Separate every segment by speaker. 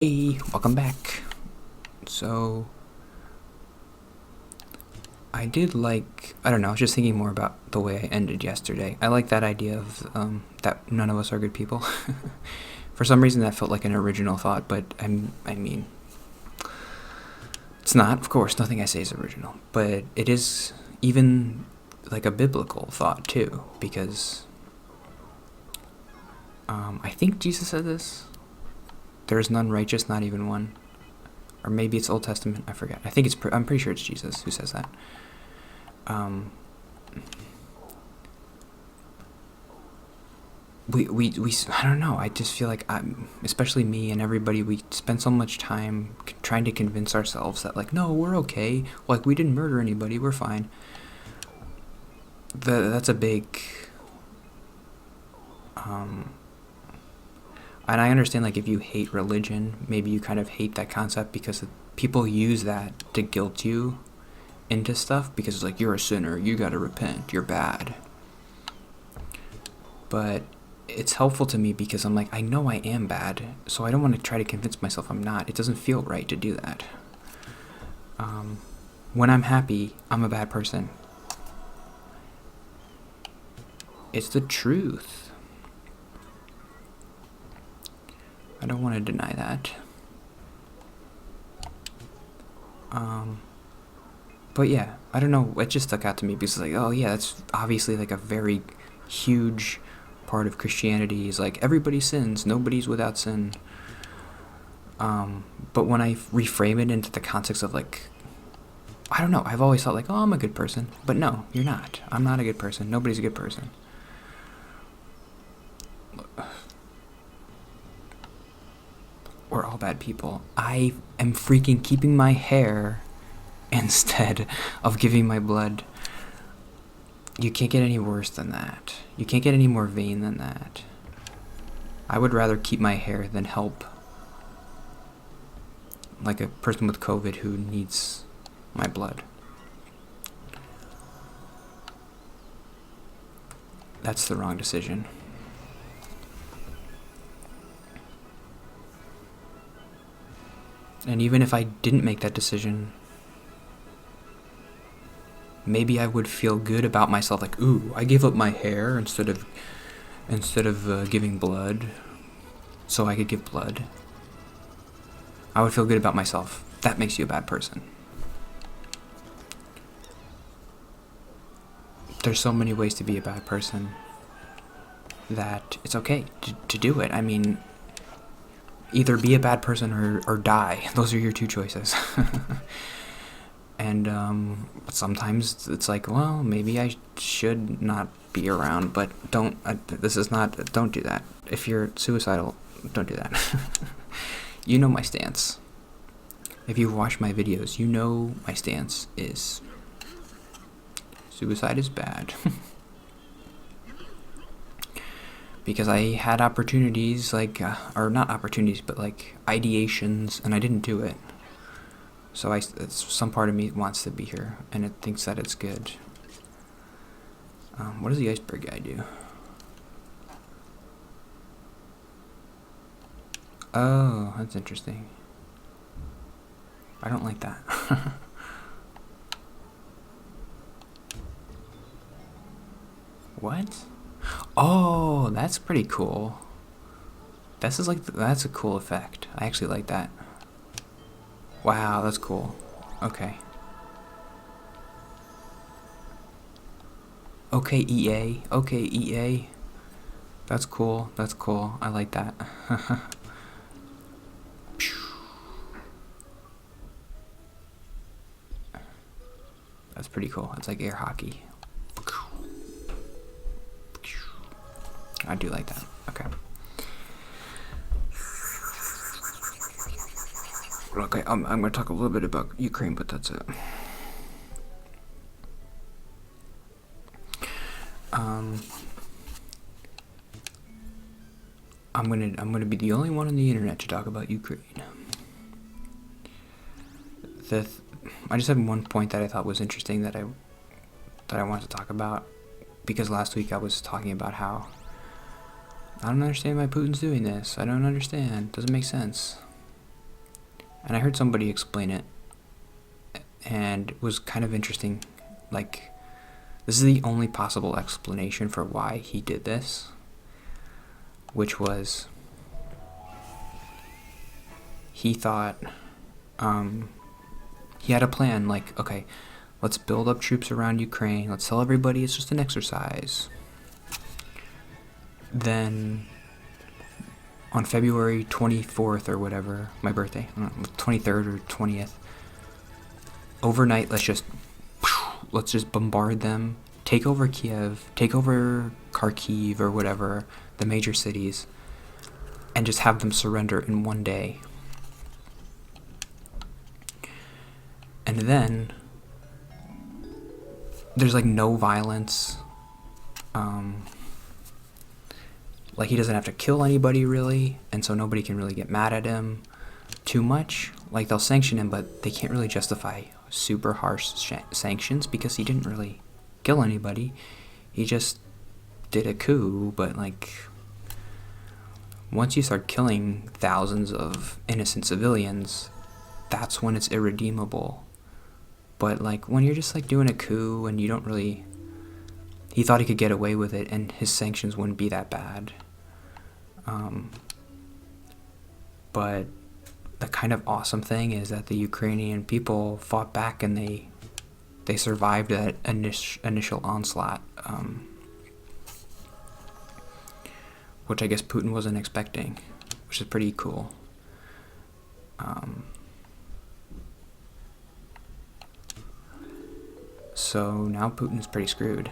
Speaker 1: Hey, welcome back. So, I don't know, I was just thinking more about the way I ended yesterday. I like that idea of that none of us are good people. For some reason, that felt like an original thought, but I mean, it's not, of course, nothing I say is original. But it is even like a biblical thought, too, because I think Jesus said this. There is none righteous, not even one. Or maybe it's Old Testament, I forget. I'm pretty sure it's Jesus who says that. We I don't know. I just feel like especially me and everybody, we spend so much time trying to convince ourselves that like, no, we're okay. Like we didn't murder anybody. We're fine. That's a big. And I understand like if you hate religion, maybe you kind of hate that concept because people use that to guilt you into stuff because it's like you're a sinner. You got to repent. You're bad. But it's helpful to me because I'm like, I know I am bad, so I don't want to try to convince myself I'm not. It doesn't feel right to do that. When I'm happy, I'm a bad person. It's the truth. I don't want to deny that. But yeah, I don't know, it just stuck out to me because like, oh yeah, that's obviously like a very huge part of Christianity is like everybody sins, nobody's without sin. But when I reframe it into the context of like, I don't know, I've always thought like, oh, I'm a good person. But no, you're not. I'm not a good person. Nobody's a good person. We're all bad people. I am freaking keeping my hair instead of giving my blood. You can't get any worse than that. You can't get any more vain than that. I would rather keep my hair than help like a person with COVID who needs my blood. That's the wrong decision. And even if I didn't make that decision, maybe I would feel good about myself. Like, ooh, I gave up my hair instead of giving blood, so I could give blood. I would feel good about myself. That makes you a bad person. There's so many ways to be a bad person that it's okay to do it. I mean, either be a bad person or die. Those are your two choices. And sometimes it's like, well, maybe I should not be around, but don't do that. If you're suicidal, don't do that. You know my stance. If you've watched my videos, you know my stance is suicide is bad. Because I had opportunities, like, or not opportunities, but like ideations, and I didn't do it. So some part of me wants to be here, and it thinks that it's good. What does the iceberg guy do? Oh, that's interesting. I don't like that. What? Oh, that's pretty cool. That's a cool effect. I actually like that. Wow, that's cool. Okay. Okay, EA. Okay, EA. That's cool. That's cool. I like that. That's pretty cool. It's like air hockey. I do like that. Okay. Okay, I'm going to talk a little bit about Ukraine, but that's it. I'm gonna be the only one on the internet to talk about Ukraine. I just have one point that I thought was interesting that I wanted to talk about, because last week I was talking about how I don't understand why Putin's doing this. I don't understand. Doesn't make sense. And I heard somebody explain it, and it was kind of interesting. Like, this is the only possible explanation for why he did this, which was he thought he had a plan, like, okay, let's build up troops around Ukraine, let's tell everybody it's just an exercise. Then on February 24th or whatever, my birthday, 23rd or 20th, overnight, let's just bombard them, take over Kiev, take over Kharkiv or whatever, the major cities, and just have them surrender in one day. And then there's like no violence. Like, he doesn't have to kill anybody really, and so nobody can really get mad at him too much. Like, they'll sanction him, but they can't really justify super harsh sanctions because he didn't really kill anybody. He just did a coup. But like, once you start killing thousands of innocent civilians, that's when it's irredeemable. But like, when you're just like doing a coup and you don't really, he thought he could get away with it and his sanctions wouldn't be that bad. But the kind of awesome thing is that the Ukrainian people fought back and they survived that initial onslaught, which I guess Putin wasn't expecting, which is pretty cool. So now Putin's pretty screwed.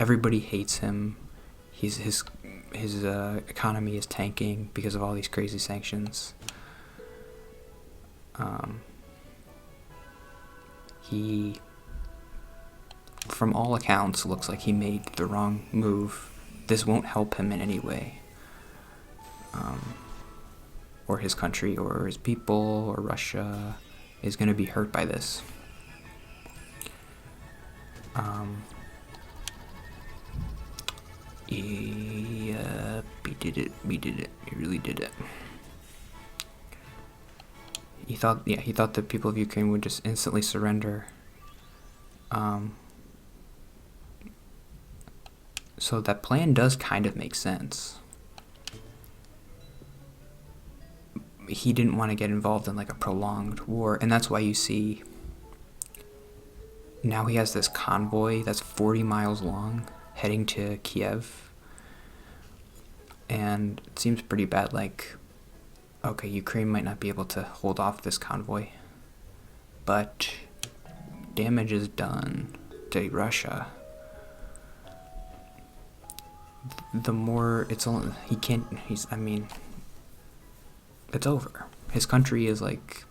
Speaker 1: Everybody hates him. His economy is tanking because of all these crazy sanctions. He, from all accounts, looks like he made the wrong move. This won't help him in any way, or his country, or his people, or Russia is going to be hurt by this. Yeah, we did it, we really did it. He thought the people of Ukraine would just instantly surrender. So that plan does kind of make sense. He didn't want to get involved in like a prolonged war, and that's why you see now he has this convoy that's 40 miles long heading to Kiev, and it seems pretty bad. Like, okay, Ukraine might not be able to hold off this convoy, but damage is done to Russia. The more it's only, it's over. His country is like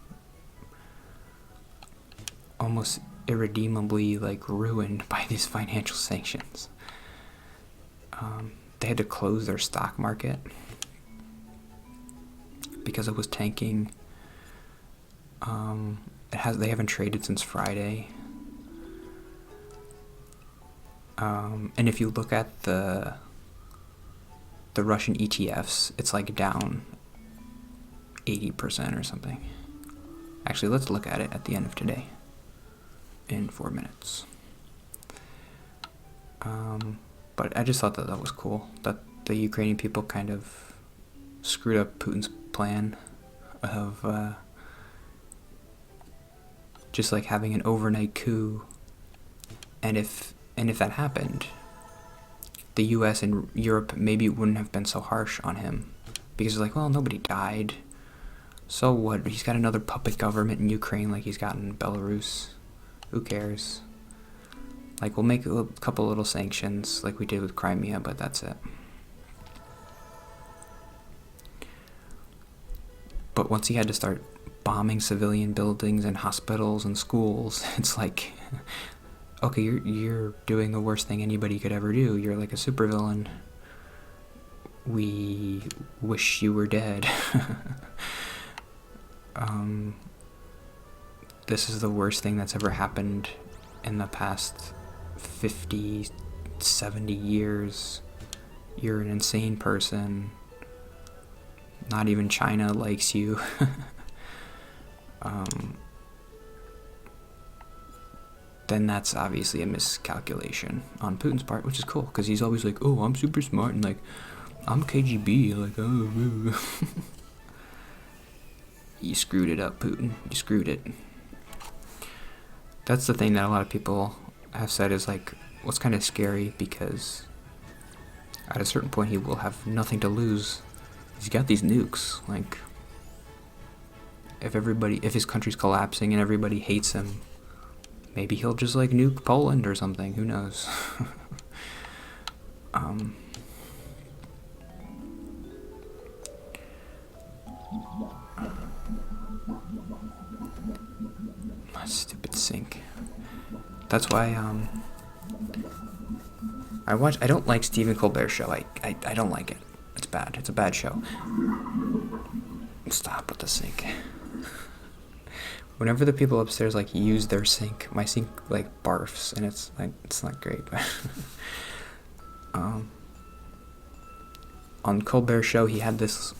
Speaker 1: almost irredeemably like ruined by these financial sanctions. They had to close their stock market because it was tanking. They haven't traded since Friday. And if you look at the Russian ETFs, it's like down 80% or something. Actually, let's look at it at the end of today in 4 minutes. But I just thought that was cool, that the Ukrainian people kind of screwed up Putin's plan of just like having an overnight coup. And if that happened, the US and Europe maybe wouldn't have been so harsh on him, because it's like, well, nobody died, so what? He's got another puppet government in Ukraine like he's got in Belarus. Who cares? Like, we'll make a couple little sanctions like we did with Crimea, but that's it. But once he had to start bombing civilian buildings and hospitals and schools, it's like, okay, you're doing the worst thing anybody could ever do. You're like a supervillain. We wish you were dead. This is the worst thing that's ever happened in the past 50, 70 years. You're an insane person. not even China likes you. Then that's obviously a miscalculation on Putin's part, which is cool, because he's always like, oh, I'm super smart, and like, I'm KGB, like, oh. You screwed it up, Putin. You screwed it. That's the thing that a lot of people have said is like, what's kind of scary, because at a certain point he will have nothing to lose. He's got these nukes. Like, if his country's collapsing and everybody hates him, maybe he'll just like nuke Poland or something. Who knows? Stupid sink. That's why I don't like Stephen Colbert's show. I don't like it. It's bad. It's a bad show. Stop with the sink. Whenever the people upstairs like use their sink, my sink like barfs, and it's not great. On Colbert's show, he had this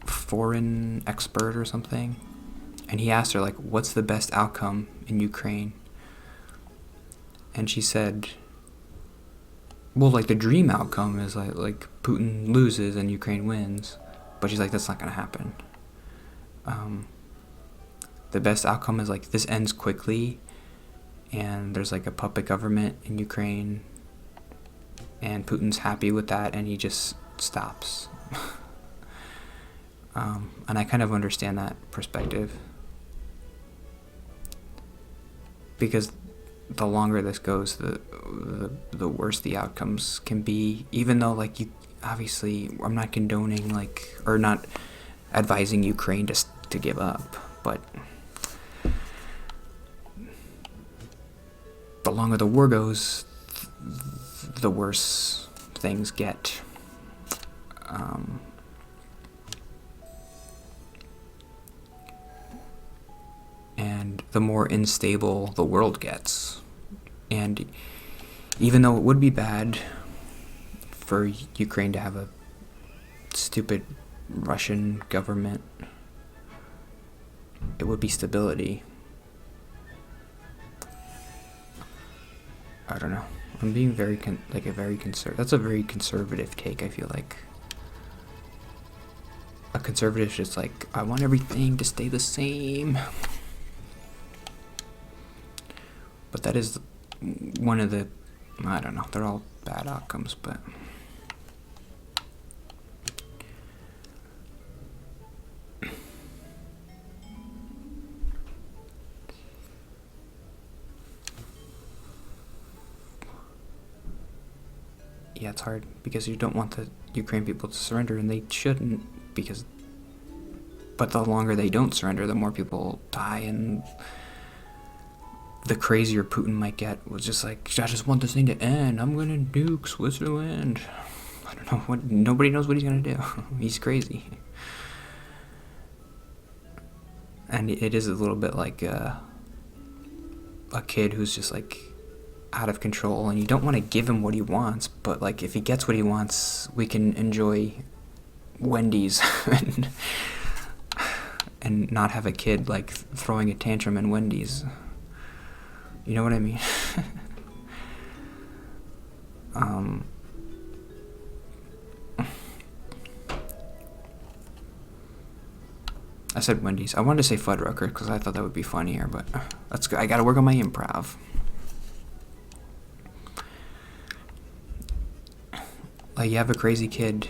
Speaker 1: foreign expert or something, and he asked her like, what's the best outcome in Ukraine? And she said, well, like the dream outcome is like Putin loses and Ukraine wins, but she's like, that's not gonna happen. The best outcome is like this ends quickly, and there's like a puppet government in Ukraine, and Putin's happy with that, and he just stops. And I kind of understand that perspective, because the longer this goes, the worse the outcomes can be. Even though, like, you obviously, I'm not condoning like, or not advising Ukraine to give up, but the longer the war goes, the worse things get. And the more unstable the world gets. And even though it would be bad for Ukraine to have a stupid Russian government, it would be stability. I don't know. I'm being very that's a very conservative take, I feel like. A conservative is like, I want everything to stay the same. But that is one of the, I don't know, they're all bad outcomes, but yeah, it's hard because you don't want the Ukraine people to surrender, and they shouldn't, but the longer they don't surrender, the more people die, and the crazier Putin might get was just like, I just want this thing to end. I'm gonna nuke Switzerland. I don't know what. Nobody knows what he's gonna do. He's crazy. And it is a little bit like a kid who's just like out of control, and you don't want to give him what he wants, but like if he gets what he wants, we can enjoy Wendy's and not have a kid like throwing a tantrum in Wendy's. You know what I mean? I said Wendy's. I wanted to say Fuddrucker because I thought that would be funnier, but that's good. I gotta work on my improv. Like, you have a crazy kid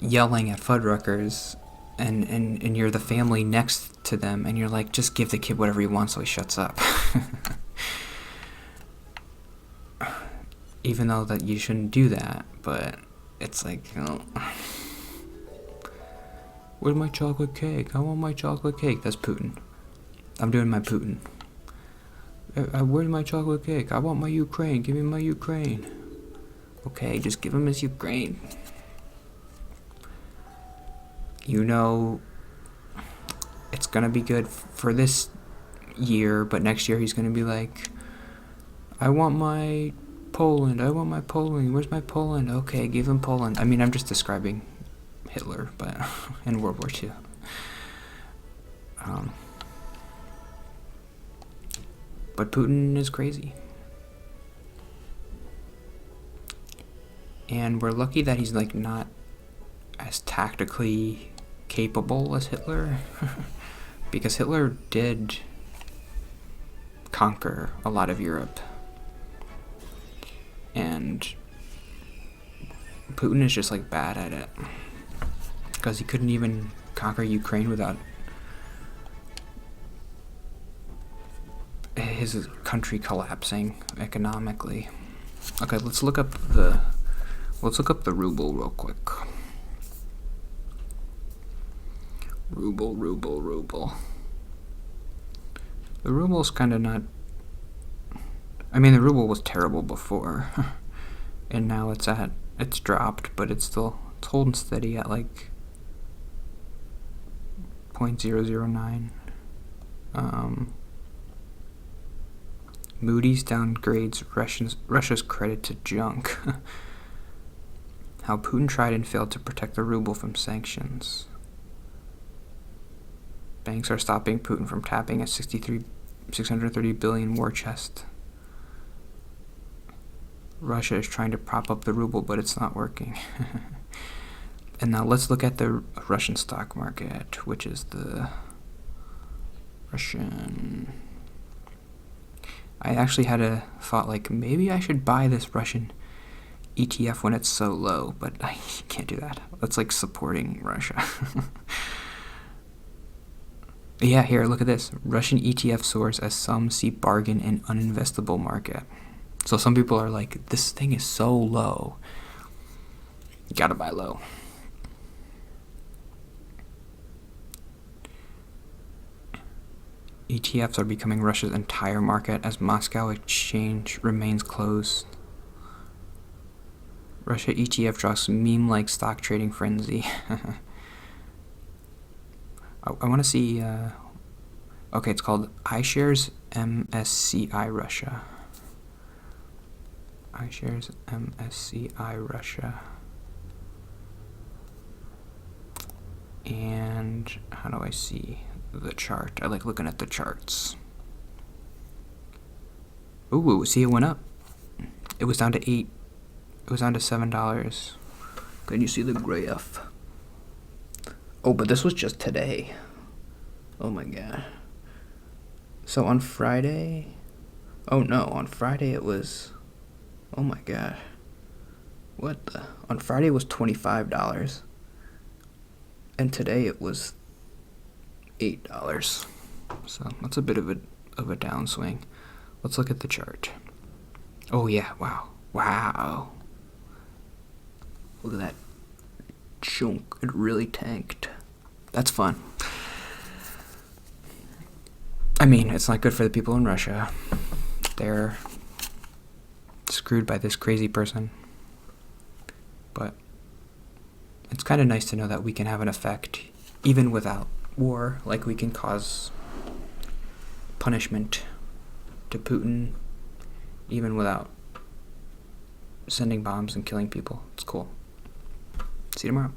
Speaker 1: yelling at Fuddruckers, and you're the family next to them, and you're like, just give the kid whatever he wants so he shuts up. Even though that you shouldn't do that, but it's like, you know, where's my chocolate cake? I want my chocolate cake. That's Putin. I'm doing my Putin. Where's my chocolate cake? I want my Ukraine. Give me my Ukraine. Okay, just give him his Ukraine. You know, it's gonna be good for this year, but next year he's gonna be like, I want my Poland. I want my Poland. Where's my Poland? Okay, give him Poland. I mean, I'm just describing Hitler, but in World War II. But Putin is crazy. And we're lucky that he's like not as tactically capable as Hitler. Because Hitler did conquer a lot of Europe. And Putin is just like bad at it. Because he couldn't even conquer Ukraine without his country collapsing economically. Okay, let's look up the ruble real quick. Ruble. The ruble's kind of not. I mean, the ruble was terrible before, and now it's dropped, but it's holding steady at like 0.009. Moody's downgrades Russia's credit to junk. How Putin tried and failed to protect the ruble from sanctions. Banks are stopping Putin from tapping a 630 billion war chest. Russia is trying to prop up the ruble, but it's not working. And now let's look at the Russian stock market, which is the Russian. I actually had a thought like maybe I should buy this Russian ETF when it's so low, but I can't do that. That's like supporting Russia. Yeah, here, look at this. Russian ETF soars as some see bargain in uninvestable market. So some people are like, this thing is so low. You gotta buy low. ETFs are becoming Russia's entire market as Moscow exchange remains closed. Russia ETF drops meme-like stock trading frenzy. I want to see. Okay, it's called iShares MSCI Russia. iShares MSCI Russia. And how do I see the chart? I like looking at the charts. Ooh, see, it went up. It was down to $8. It was down to $7. Can you see the graph? Oh, but this was just today. Oh my god. So on Friday... Oh no, on Friday it was... Oh my god. What the... On Friday it was $25. And today it was $8. So that's a bit of a downswing. Let's look at the chart. Oh yeah, wow. Wow. Look at that chunk. It really tanked. That's fun. I mean, it's not good for the people in Russia. They're screwed by this crazy person. But it's kind of nice to know that we can have an effect even without war. Like, we can cause punishment to Putin even without sending bombs and killing people. It's cool. See you tomorrow.